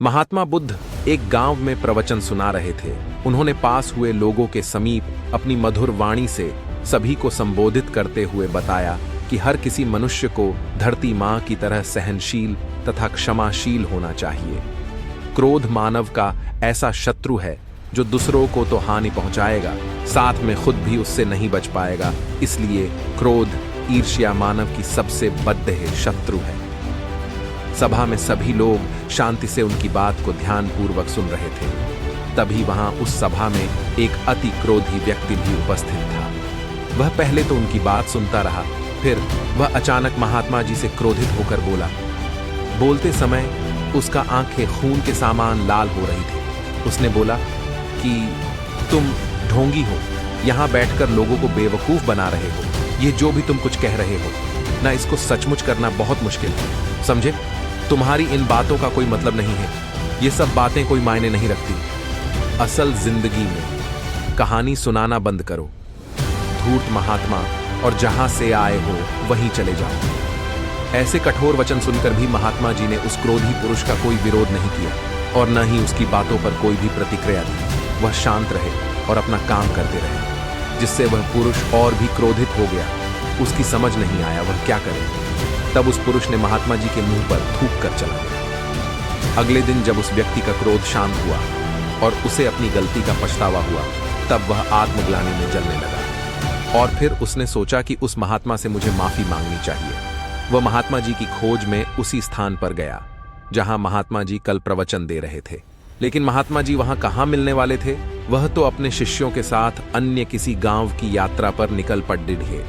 महात्मा बुद्ध एक गांव में प्रवचन सुना रहे थे। उन्होंने पास हुए लोगों के समीप अपनी मधुर वाणी से सभी को संबोधित करते हुए बताया कि हर किसी मनुष्य को धरती मां की तरह सहनशील तथा क्षमाशील होना चाहिए। क्रोध मानव का ऐसा शत्रु है जो दूसरों को तो हानि पहुंचाएगा, साथ में खुद भी उससे नहीं बच पाएगा। इसलिए क्रोध, ईर्ष्या मानव की सबसे बद्ध शत्रु है। सभा में सभी लोग शांति से उनकी बात को ध्यानपूर्वक सुन रहे थे। तभी वहां उस सभा में एक अति क्रोधी व्यक्ति भी उपस्थित था। वह पहले तो उनकी बात सुनता रहा, फिर वह अचानक महात्मा जी से क्रोधित होकर बोला। बोलते समय उसका आंखें खून के समान लाल हो रही थी। उसने बोला कि तुम ढोंगी हो, यहां बैठकर लोगों को बेवकूफ बना रहे हो। ये जो भी तुम कुछ कह रहे हो ना, इसको सचमुच करना बहुत मुश्किल है, समझे? तुम्हारी इन बातों का कोई मतलब नहीं है। ये सब बातें कोई मायने नहीं रखती। असल जिंदगी में कहानी सुनाना बंद करो। धूर्त महात्मा, और जहां से आए हो वहीं चले जाओ। ऐसे कठोर वचन सुनकर भी महात्मा जी ने उस क्रोधी पुरुष का कोई विरोध नहीं किया और न ही उसकी बातों पर कोई भी प्रतिक्रिया दी। वह शांत रहे और अपना काम करते रहे, जिससे वह पुरुष और भी क्रोधित हो गया। उसकी समझ नहीं आया वह क्या करे। तब उस पुरुष ने महात्मा जी के मुंह पर थूक कर चला गया। अगले दिन जब उस व्यक्ति का क्रोध शांत हुआ और उसे अपनी गलती का पछतावा हुआ, तब वह आत्मग्लानि में जलने लगा और फिर उसने सोचा कि उस महात्मा से मुझे माफी मांगनी चाहिए। वह महात्मा जी की खोज में उसी स्थान पर गया जहां महात्मा जी कल प्रवचन दे रहे थे। लेकिन महात्मा जी वहां कहां मिलने वाले थे? वह तो अपने शिष्यों के साथ अन्य किसी गांव की यात्रा पर निकल पड़े थे।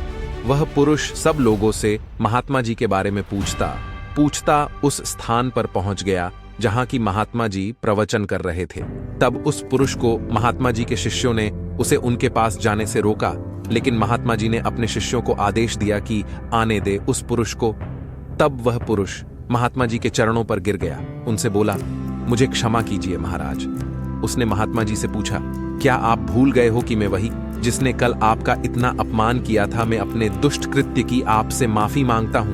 वह पुरुष सब लोगों से महात्मा जी के बारे में पूछता उस स्थान पर पहुंच गया जहां की महात्मा जी प्रवचन कर रहे थे। तब उस पुरुष को महात्मा जी के शिष्यों ने उसे उनके पास जाने से रोका, लेकिन महात्मा जी ने अपने शिष्यों को आदेश दिया कि आने दे उस पुरुष को। तब वह पुरुष महात्मा जी के चरणों पर गिर गया। उनसे बोला, मुझे क्षमा कीजिए महाराज। उसने महात्मा जी से पूछा, क्या आप भूल गए हो कि मैं वही जिसने कल आपका इतना अपमान किया था? मैं अपने दुष्ट कृत्य की आपसे माफी मांगता हूं।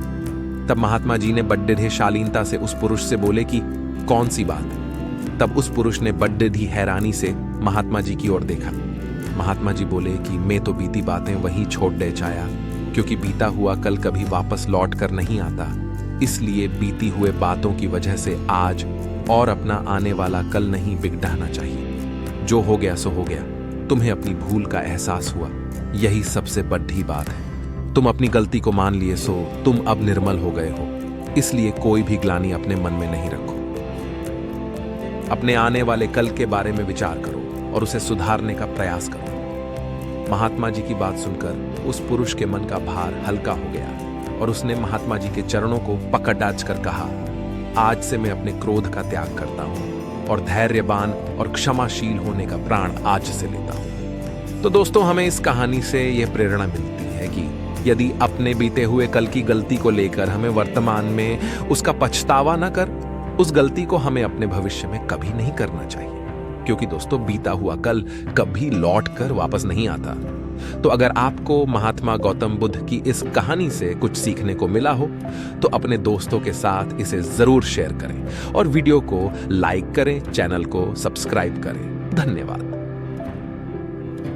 तब महात्मा जी ने बड्ढे शालीनता से उस पुरुष से बोले कि कौन सी बात? तब उस पुरुष ने बड्ढी हैरानी से महात्मा जी की ओर देखा। महात्मा जी बोले कि मैं तो बीती बातें वहीं छोड़ दे चाया, क्योंकि बीता हुआ कल कभी वापस लौट कर नहीं आता। इसलिए बीती हुए बातों की वजह से आज और अपना आने वाला कल नहीं बिगड़ना चाहिए। जो हो गया सो हो गया। तुम्हें अपनी भूल का एहसास हुआ, यही सबसे बड़ी बात है। तुम अपनी गलती को मान लिए, सो तुम अब निर्मल हो गए हो। इसलिए कोई भी ग्लानि अपने मन में नहीं रखो। अपने आने वाले कल के बारे में विचार करो और उसे सुधारने का प्रयास करो। महात्मा जी की बात सुनकर उस पुरुष के मन का भार हल्का हो गया और उसने महात्मा जी के चरणों को पकड़ कर कहा, आज से मैं अपने क्रोध का त्याग करता हूं और धैर्यवान और क्षमाशील होने का प्राण आज से लेता हूं। तो दोस्तों, हमें इस कहानी से यह प्रेरणा मिलती है कि यदि अपने बीते हुए कल की गलती को लेकर हमें वर्तमान में उसका पछतावा न कर, उस गलती को हमें अपने भविष्य में कभी नहीं करना चाहिए, क्योंकि दोस्तों बीता हुआ कल कभी लौट कर वापस नहीं आता। तो अगर आपको महात्मा गौतम बुद्ध की इस कहानी से कुछ सीखने को मिला हो तो अपने दोस्तों के साथ इसे जरूर शेयर करें और वीडियो को लाइक करें, चैनल को सब्सक्राइब करें। धन्यवाद।